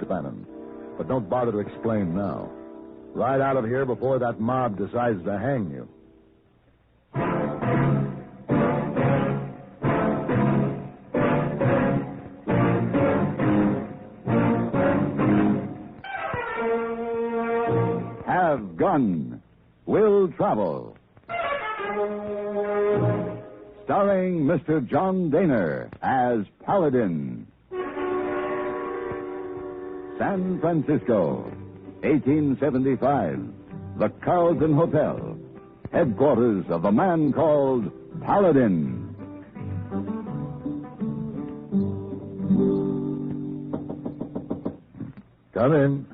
Mr. Bannon. But don't bother to explain now. Ride out of here before that mob decides to hang you. Have Gun. Will Travel. Starring Mr. John Daner as Paladin. San Francisco, 1875. The Carlton Hotel. Headquarters of a man called Paladin. Come in.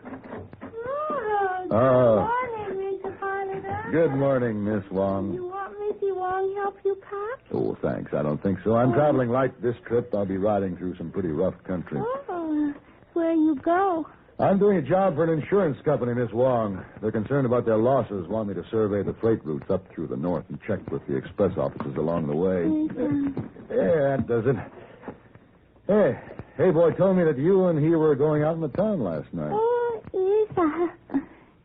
Oh. Good morning, Mr. Paladin. Good morning, Miss Wong. You want Missy Wong help you pack? Oh, thanks. I don't think so. I'm traveling light this trip. I'll be riding through some pretty rough country. Oh, where you go? I'm doing a job for an insurance company, Miss Wong. They're concerned about their losses, want me to survey the freight routes up through the north and check with the express offices along the way. Yeah, that does it. Hey, boy told me that you and he were going out in the town last night. Oh, yes.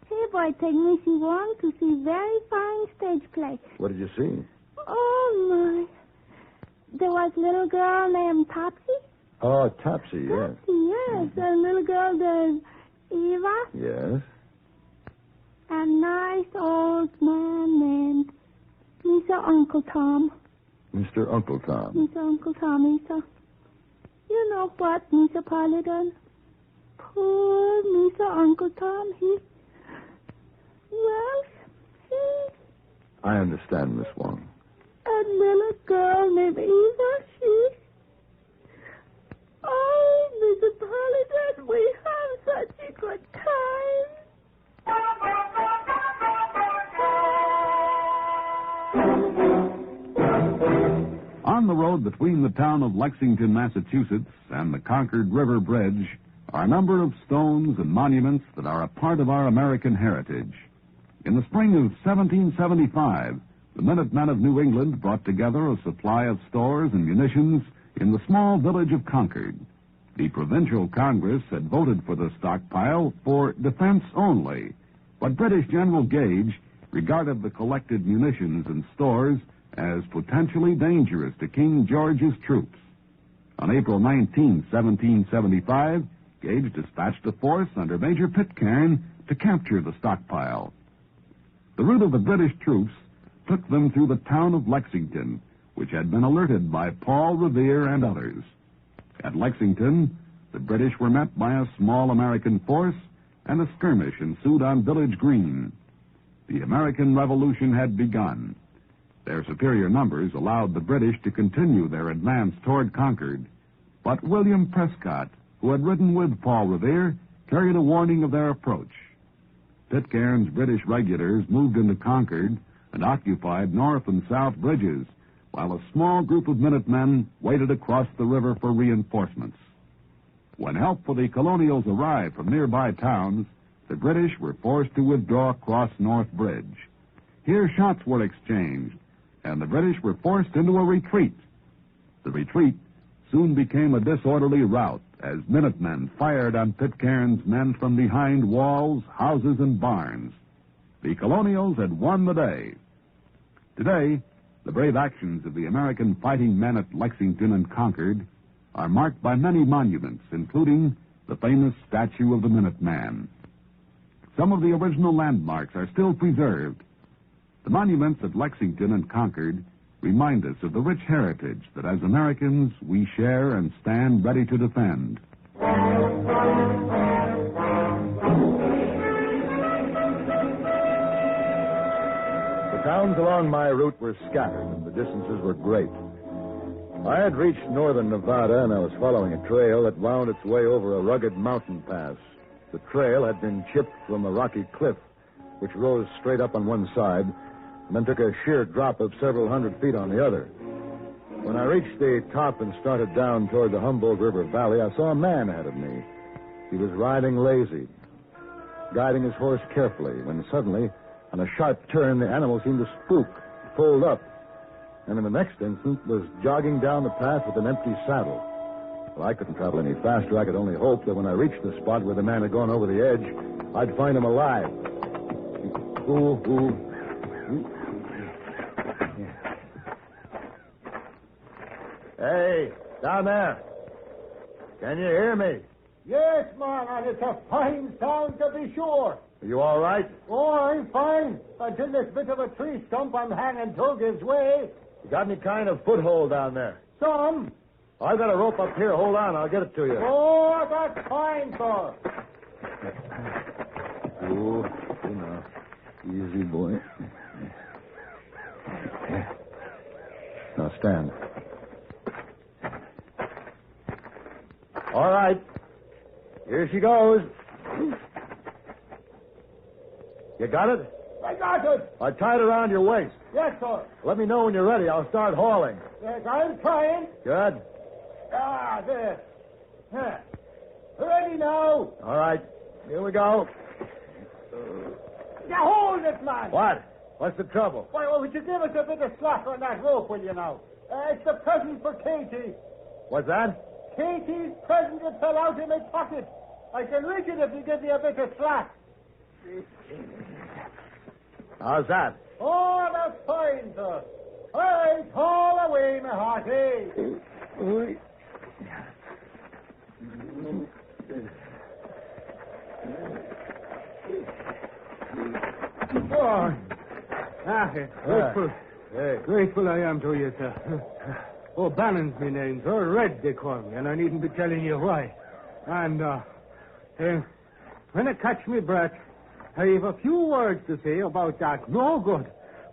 Hey, boy, take Missy Wong to see very fine stage play. What did you see? Oh, my. There was a little girl named Topsy. Oh, Topsy, yes. Yes, a little girl named Eva. Yes. A nice old man named Mr. Uncle Tom. Mr. Uncle Tom. Mr. Uncle Tom, Mr. You know what, Mr. Paladin? Poor Mr. Uncle Tom, he... I understand, Miss Wong. A little girl named Eva, she... Oh, Mr. Paladin, we have such a good time. On the road between the town of Lexington, Massachusetts, and the Concord River Bridge are a number of stones and monuments that are a part of our American heritage. In the spring of 1775, the Minutemen of New England brought together a supply of stores and munitions in the small village of Concord. The provincial Congress had voted for the stockpile for defense only, but British General Gage regarded the collected munitions and stores as potentially dangerous to King George's troops. On April 19, 1775, Gage dispatched a force under Major Pitcairn to capture the stockpile. The route of the British troops took them through the town of Lexington, which had been alerted by Paul Revere and others. At Lexington, the British were met by a small American force, and a skirmish ensued on Village Green. The American Revolution had begun. Their superior numbers allowed the British to continue their advance toward Concord, but William Prescott, who had ridden with Paul Revere, carried a warning of their approach. Pitcairn's British regulars moved into Concord and occupied north and south bridges, while a small group of Minutemen waited across the river for reinforcements. When help for the colonials arrived from nearby towns, the British were forced to withdraw across North Bridge. Here shots were exchanged, and the British were forced into a retreat. The retreat soon became a disorderly rout as Minutemen fired on Pitcairn's men from behind walls, houses, and barns. The colonials had won the day. Today, the brave actions of the American fighting men at Lexington and Concord are marked by many monuments, including the famous statue of the Minuteman. Some of the original landmarks are still preserved. The monuments at Lexington and Concord remind us of the rich heritage that as Americans we share and stand ready to defend. The towns along my route were scattered, and the distances were great. I had reached northern Nevada, and I was following a trail that wound its way over a rugged mountain pass. The trail had been chipped from a rocky cliff, which rose straight up on one side, and then took a sheer drop of several hundred feet on the other. When I reached the top and started down toward the Humboldt River Valley, I saw a man ahead of me. He was riding lazy, guiding his horse carefully, when suddenly, on a sharp turn, the animal seemed to spook, pulled up, and in the next instant was jogging down the path with an empty saddle. Well, I couldn't travel any faster. I could only hope that when I reached the spot where the man had gone over the edge, I'd find him alive. Ooh. Hey, down there. Can you hear me? Yes, man, and it's a fine sound to be sure. Are you all right? Oh, I'm fine. Until this bit of a tree stump I'm hanging to gives way. You got any kind of foothold down there? Some. I've got a rope up here. Hold on, I'll get it to you. Oh, that's fine, sir. Oh, now. Easy, boy. Now stand. All right. Here she goes. You got it? I got it. I tied it around your waist. Yes, sir. Let me know when you're ready. I'll start hauling. Yes, I'm trying. Good. There. Ready now. All right. Here we go. Now hold it, man. What? What's the trouble? Why, would you give us a bit of slack on that rope, will you now? It's the present for Katie. What's that? Katie's present that fell out in my pocket. I can reach it if you give me a bit of slack. How's that? Oh, that's fine, sir. All right, haul away, my hearty. Grateful I am to you, sir. Oh, Bannon's my name, sir. Red, they call me, and I needn't be telling you why. And, when I catch me breath, I have a few words to say about that no good,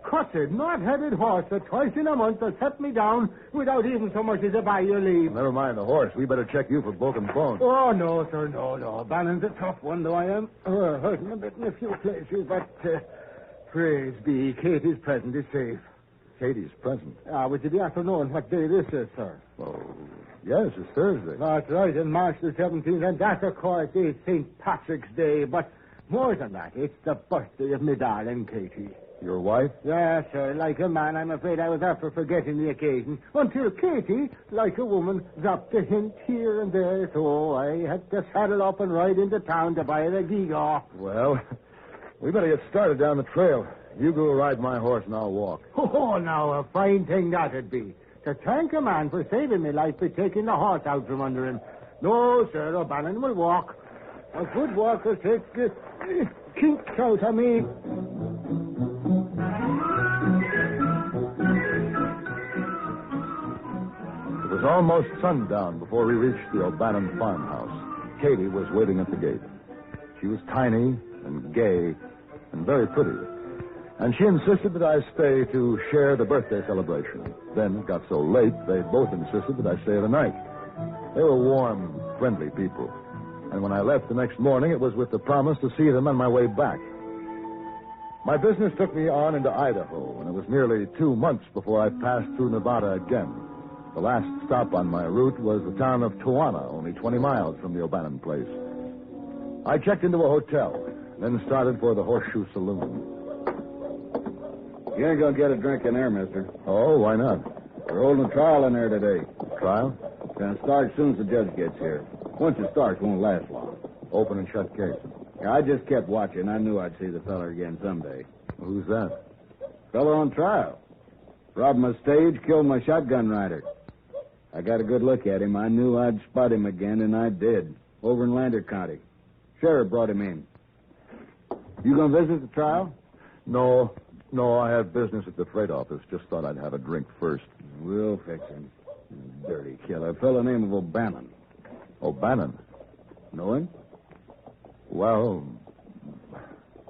cussed, not-headed horse that twice in a month has set me down without even so much as a by your leave. Never mind the horse. We better check you for broken bones. Oh, no, sir, no. Bannon's a tough one, though I am. Hurting a bit in a few places, but praise be, Katie's present is safe. Katie's present? Would you be after knowing what day this is, sir? Oh, yes, it's Thursday. That's right, in March the 17th, and that, of course, is St. Patrick's Day, but more than that, it's the birthday of my darling Katie. Your wife? Yes, sir. Like a man, I'm afraid I was after forgetting the occasion, until Katie, like a woman, dropped a hint here and there, so I had to saddle up and ride into town to buy the gewgaw. Well, we better get started down the trail. You go ride my horse and I'll walk. Oh, now, a fine thing that'd be. To thank a man for saving my life by taking the horse out from under him. No, sir, O'Bannon will walk. A good walker takes the kinks out of me. It was almost sundown before we reached the O'Bannon farmhouse. Katie was waiting at the gate. She was tiny and gay and very pretty. And she insisted that I stay to share the birthday celebration. Then it got so late, they both insisted that I stay the night. They were warm, friendly people. And when I left the next morning, it was with the promise to see them on my way back. My business took me on into Idaho, and it was nearly 2 months before I passed through Nevada again. The last stop on my route was the town of Towana, only 20 miles from the O'Bannon place. I checked into a hotel, then started for the Horseshoe Saloon. You ain't gonna get a drink in there, mister. Oh, why not? We're holding a trial in there today. Trial? It's gonna start as soon as the judge gets here. Once it starts, it won't last long. Open and shut case. Yeah, I just kept watching. I knew I'd see the fella again someday. Well, who's that? Fella on trial. Robbed my stage, killed my shotgun rider. I got a good look at him. I knew I'd spot him again, and I did. Over in Lander County. Sheriff brought him in. You gonna visit the trial? No, I have business at the freight office. Just thought I'd have a drink first. We'll fix him. Dirty killer. A fella named of O'Bannon. O'Bannon? Know him? Well,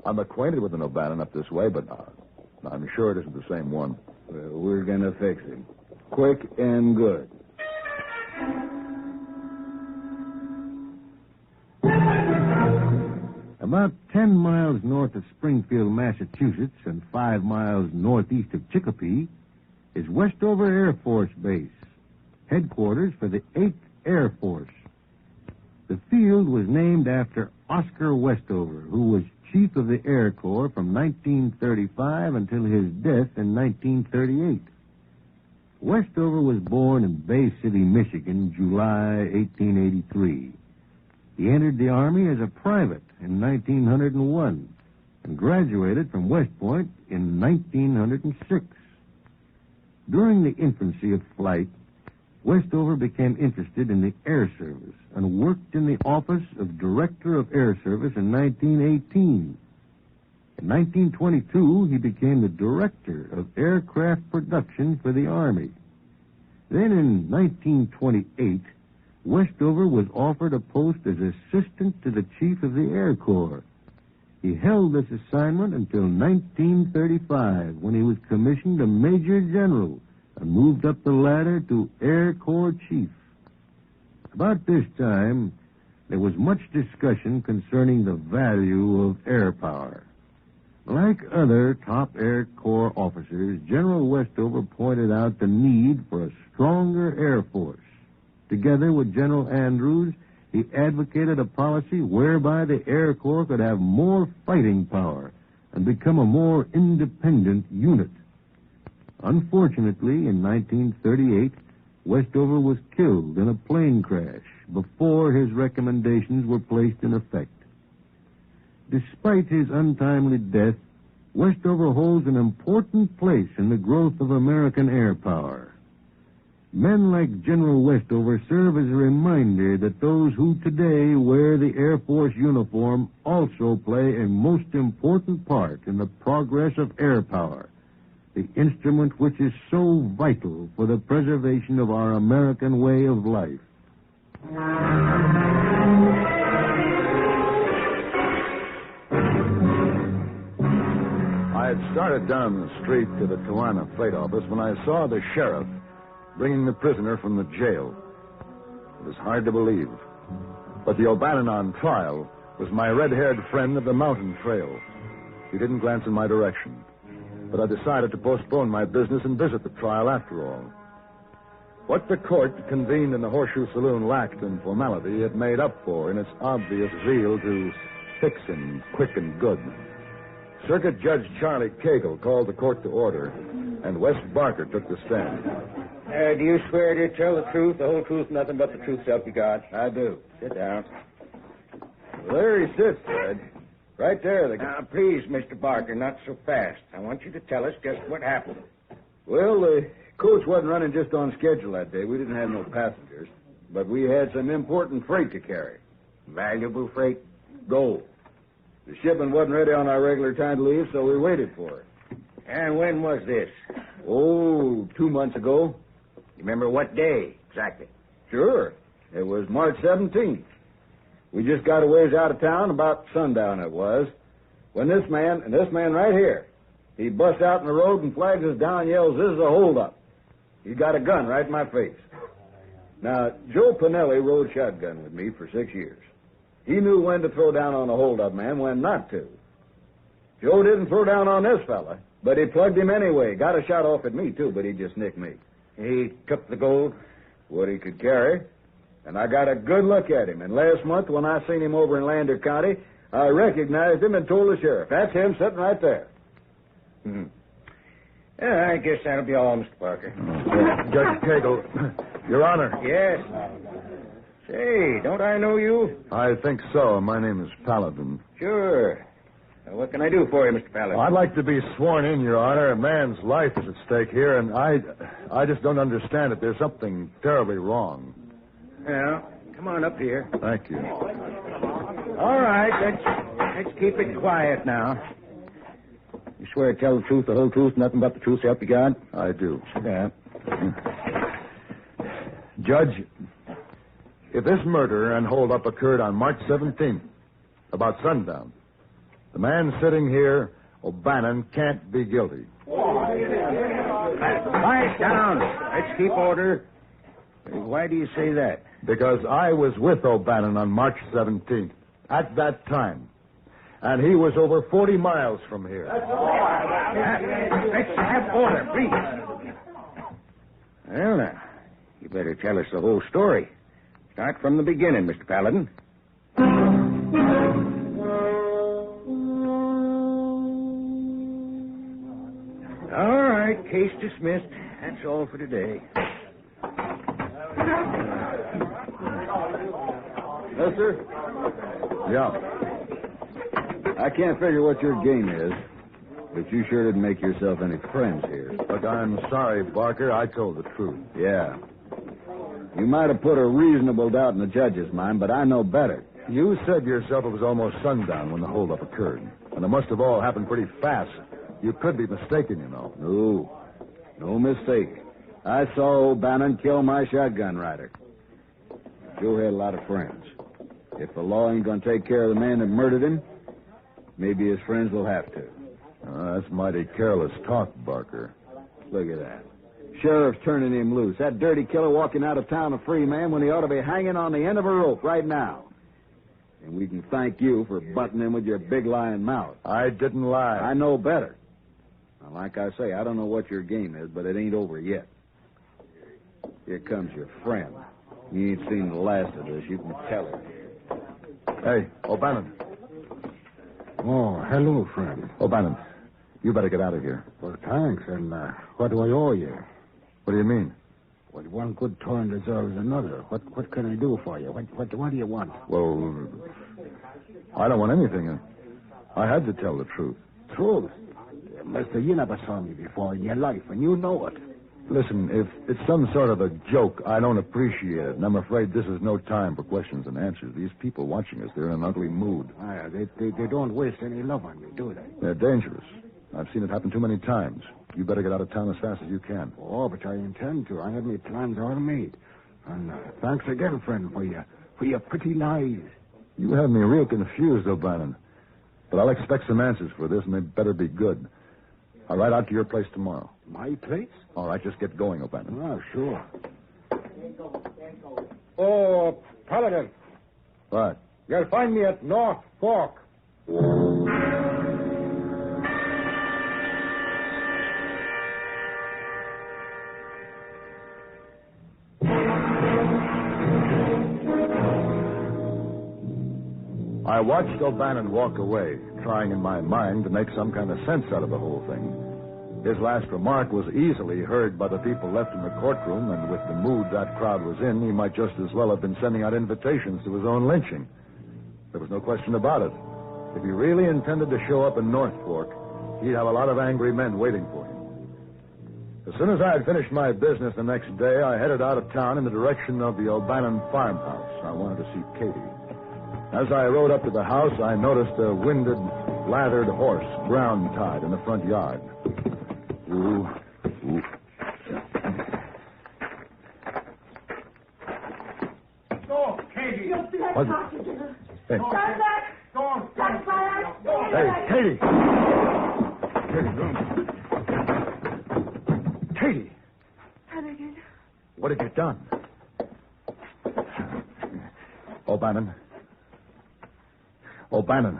I'm acquainted with an O'Bannon up this way, but I'm sure it isn't the same one. Well, we're gonna fix him. Quick and good. About 10 miles north of Springfield, Massachusetts, and 5 miles northeast of Chicopee is Westover Air Force Base, headquarters for the 8th Air Force. The field was named after Oscar Westover, who was Chief of the Air Corps from 1935 until his death in 1938. Westover was born in Bay City, Michigan, July 1883. He entered the Army as a private in 1901 and graduated from West Point in 1906. During the infancy of flight, Westover became interested in the Air Service and worked in the office of Director of Air Service in 1918. In 1922, he became the Director of Aircraft Production for the Army. Then in 1928, Westover was offered a post as Assistant to the Chief of the Air Corps. He held this assignment until 1935, when he was commissioned a Major General and moved up the ladder to Air Corps Chief. About this time, there was much discussion concerning the value of air power. Like other top Air Corps officers, General Westover pointed out the need for a stronger Air Force. Together with General Andrews, he advocated a policy whereby the Air Corps could have more fighting power and become a more independent unit. Unfortunately, in 1938, Westover was killed in a plane crash before his recommendations were placed in effect. Despite his untimely death, Westover holds an important place in the growth of American air power. Men like General Westover serve as a reminder that those who today wear the Air Force uniform also play a most important part in the progress of air power, the instrument which is so vital for the preservation of our American way of life. I had started down the street to the Tijuana freight office when I saw the sheriff bringing the prisoner from the jail. It was hard to believe. But the O'Bannon on trial was my red-haired friend of the mountain trail. He didn't glance in my direction, but I decided to postpone my business and visit the trial after all. What the court convened in the Horseshoe Saloon lacked in formality, it made up for in its obvious zeal to fix him quick and good. Circuit Judge Charlie Cagle called the court to order, and Wes Barker took the stand. Do you swear to tell the truth, the whole truth, nothing but the truth, so help you God? I do. Sit down. Well, there he sits, Judge. Right there. Now, please, Mr. Barker, not so fast. I want you to tell us just what happened. Well, the coach wasn't running just on schedule that day. We didn't have no passengers, but we had some important freight to carry. Valuable freight? Gold. The shipment wasn't ready on our regular time to leave, so we waited for it. And when was this? Oh, 2 months ago. You remember what day exactly? Sure. It was March 17th. We just got a ways out of town, about sundown it was, when this man right here, he busts out in the road and flags us down and yells, "This is a holdup." He got a gun right in my face. Now, Joe Pinelli rode shotgun with me for 6 years. He knew when to throw down on a holdup man, when not to. Joe didn't throw down on this fella, but he plugged him anyway. Got a shot off at me, too, but he just nicked me. He took the gold? What he could carry. And I got a good look at him. And last month, when I seen him over in Lander County, I recognized him and told the sheriff. That's him sitting right there. Hmm. Yeah, I guess that'll be all, Mr. Barker. Judge Cagle, Your Honor. Yes. Say, don't I know you? I think so. My name is Paladin. Sure. Now, what can I do for you, Mr. Paladin? I'd like to be sworn in, Your Honor. A man's life is at stake here, and I just don't understand it. There's something terribly wrong. Well, come on up here. Thank you. All right, let's keep it quiet now. You swear to tell the truth, the whole truth, nothing but the truth, so help you God? I do. Sit down. Judge, if this murder and holdup occurred on March 17th, about sundown, the man sitting here, O'Bannon, can't be guilty. Quiet down. Let's keep order. Why do you say that? Because I was with O'Bannon on March 17th, at that time. And he was over 40 miles from here. Let's have order, please. Well, now, you better tell us the whole story. Start from the beginning, Mr. Paladin. All right, Case dismissed. That's all for today. Yes, sir? Yeah. I can't figure what your game is, but you sure didn't make yourself any friends here. Look, I'm sorry, Barker. I told the truth. Yeah. You might have put a reasonable doubt in the judge's mind, but I know better. You said yourself it was almost sundown when the holdup occurred. And it must have all happened pretty fast. You could be mistaken, you know. No mistake. I saw O'Bannon kill my shotgun rider. Joe had a lot of friends. If the law ain't going to take care of the man that murdered him, maybe his friends will have to. That's mighty careless talk, Barker. Look at that. Sheriff's turning him loose. That dirty killer walking out of town a free man when he ought to be hanging on the end of a rope right now. And we can thank you for butting him with your big lying mouth. I didn't lie. I know better. Now, like I say, I don't know what your game is, but it ain't over yet. Here comes your friend. You ain't seen the last of this. You can tell her. Hey, O'Bannon. Oh, hello, friend. O'Bannon, you better get out of here. Well, thanks. And what do I owe you? What do you mean? Well, one good turn deserves another. What can I do for you? What do you want? Well, I don't want anything. I had to tell the truth. Truth? Mister, you never saw me before in your life, and you know it. Listen, if it's some sort of a joke, I don't appreciate it, and I'm afraid this is no time for questions and answers. These people watching us, they're in an ugly mood. They don't waste any love on me, do they? They're dangerous. I've seen it happen too many times. You better get out of town as fast as you can. Oh, but I intend to. I have my plans all made. And thanks again, friend, for your pretty lies. You have me real confused, O'Bannon. But I'll expect some answers for this, and they better be good. I'll ride out to your place tomorrow. My place? All right, just get going, O'Bannon. Oh, sure. Oh, Paladin. What? You'll find me at North Fork. I watched O'Bannon walk away, trying in my mind to make some kind of sense out of the whole thing. His last remark was easily heard by the people left in the courtroom, and with the mood that crowd was in, he might just as well have been sending out invitations to his own lynching. There was no question about it. If he really intended to show up in North Fork, he'd have a lot of angry men waiting for him. As soon as I had finished my business the next day, I headed out of town in the direction of the O'Bannon farmhouse. I wanted to see Katie. As I rode up to the house, I noticed a winded, lathered horse, brown-tied, in the front yard. Ooh. Oh, Katie. What's it? Hey. Hey, Katie. Katie. Paladin. What have you done? O'Bannon.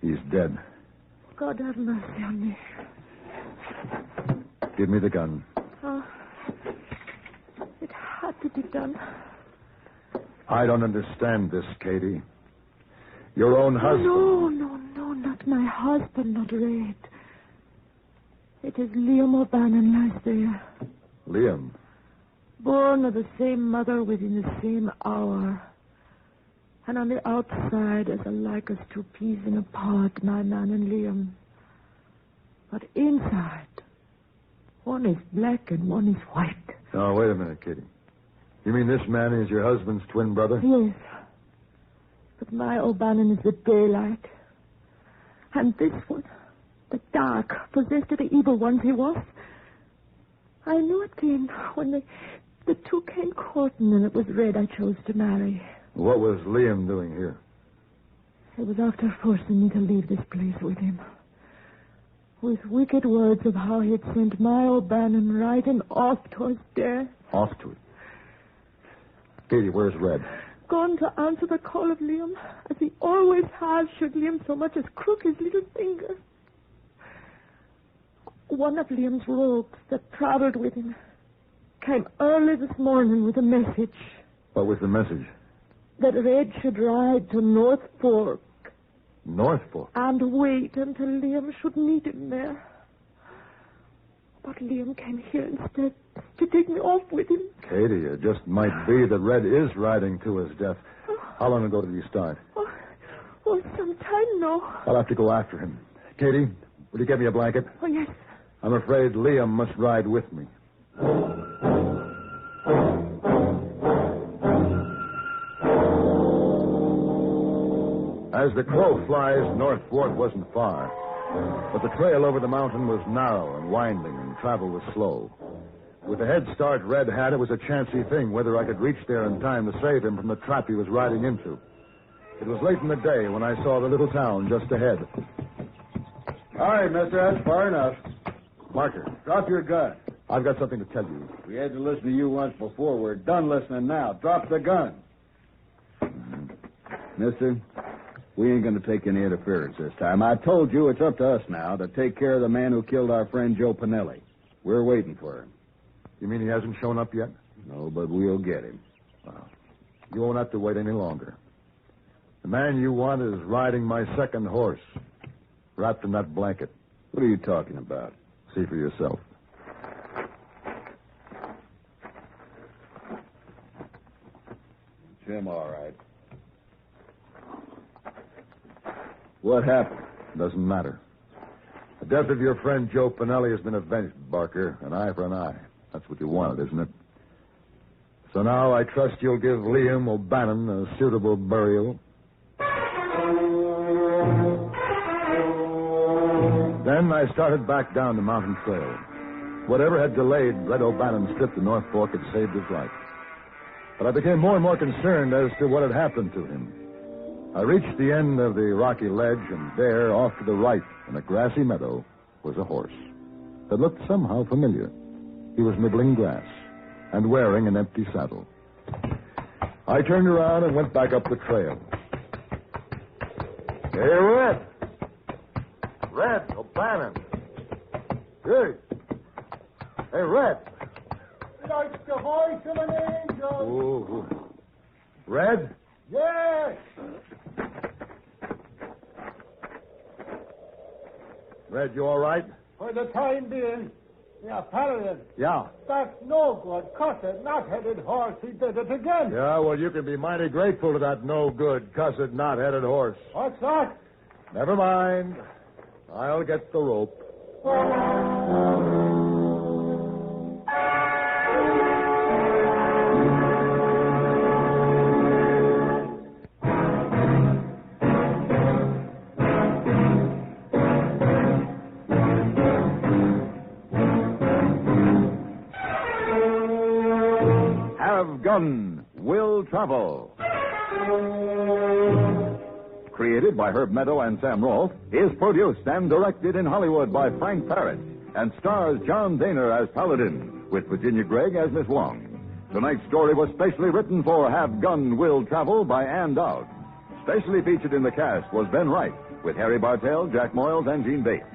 He's dead. God have mercy on me. Give me the gun. Oh, it had to be done. I don't understand this, Katie. Your own husband. No, not my husband, not Red. It is Liam O'Bannon lies there. Liam. Born of the same mother within the same hour. And on the outside, as alike as two peas in a pod, my man and Liam. But inside, one is black and one is white. Oh, wait a minute, Katie. You mean this man is your husband's twin brother? Yes. But my O'Bannon is the daylight. And this one, the dark, possessed of the evil ones he was. I knew it then when the two came courting and it was Red I chose to marry. What was Liam doing here? It was after forcing me to leave this place with him. With wicked words of how he'd sent my O'Bannon riding off to his death. Off to it. Katie, where's Red? Gone to answer the call of Liam, as he always has, should Liam so much as crook his little finger. One of Liam's rogues that traveled with him came early this morning with a message. What was the message? That Red should ride to North Fork North Fork. And wait until Liam should meet him there. But Liam came here instead to take me off with him. Katie, it just might be that Red is riding to his death. How long ago did he start? Oh, some time now. I'll have to go after him. Katie, will you get me a blanket? Oh, yes. I'm afraid Liam must ride with me. As the crow flies, North Fork wasn't far. But the trail over the mountain was narrow and winding, and travel was slow. With the head start Red had, it was a chancy thing whether I could reach there in time to save him from the trap he was riding into. It was late in the day when I saw the little town just ahead. All right, mister, that's far enough. Marker, Drop your gun. I've got something to tell you. We had to listen to you once before. We're done listening now. Drop the gun. Mister, we ain't going to take any interference this time. I told you it's up to us now to take care of the man who killed our friend Joe Pinelli. We're waiting for him. You mean he hasn't shown up yet? No, but we'll get him. Well, you won't have to wait any longer. The man you want is riding my second horse, wrapped in that blanket. What are you talking about? See for yourself. Jim, all right. What happened? Doesn't matter. The death of your friend Joe Pinelli has been avenged, Barker. An eye for an eye. That's what you wanted, isn't it? So now I trust you'll give Liam O'Bannon a suitable burial. Then I started back down the mountain trail. Whatever had delayed Red O'Bannon's trip to North Fork had saved his life. But I became more and more concerned as to what had happened to him. I reached the end of the rocky ledge, and there, off to the right, in a grassy meadow, was a horse that looked somehow familiar. He was nibbling grass and wearing an empty saddle. I turned around and went back up the trail. Hey, Red! Red O'Bannon! Hey! Hey, Red! Like the voice of an angel. Ooh. Red? Yes. Red, you all right? For the time being. Yeah, Paladin. Yeah. That's no good. Cussed, not-headed horse. He did it again. Yeah, well, you can be mighty grateful to that no-good, cussed, knot-headed horse. What's that? Never mind. I'll get the rope. Have Gun Will Travel. Created by Herb Meadow and Sam Rolfe, is produced and directed in Hollywood by Frank Parrott and stars John Daner as Paladin, with Virginia Gregg as Miss Wong. Tonight's story was specially written for Have Gun Will Travel by Ann Dowd. Specially featured in the cast was Ben Wright, with Harry Bartell, Jack Moyles, and Gene Bates.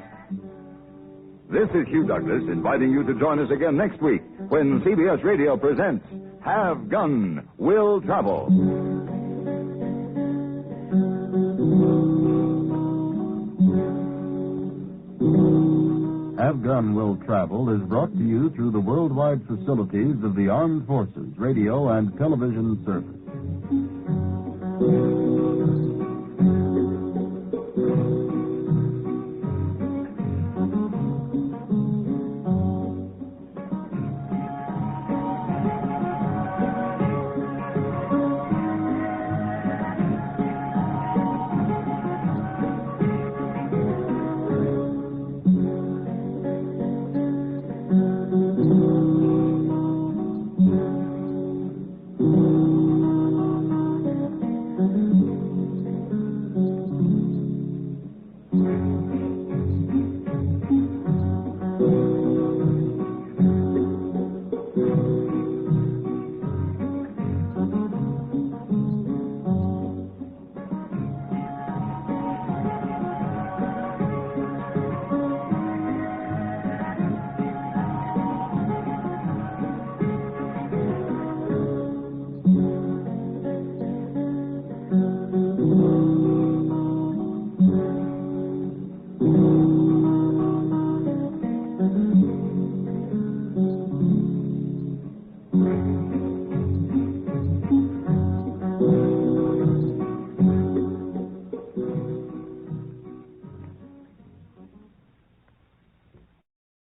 This is Hugh Douglas inviting you to join us again next week when CBS Radio presents Have Gun Will Travel. Have Gun Will Travel is brought to you through the worldwide facilities of the Armed Forces Radio and Television Service.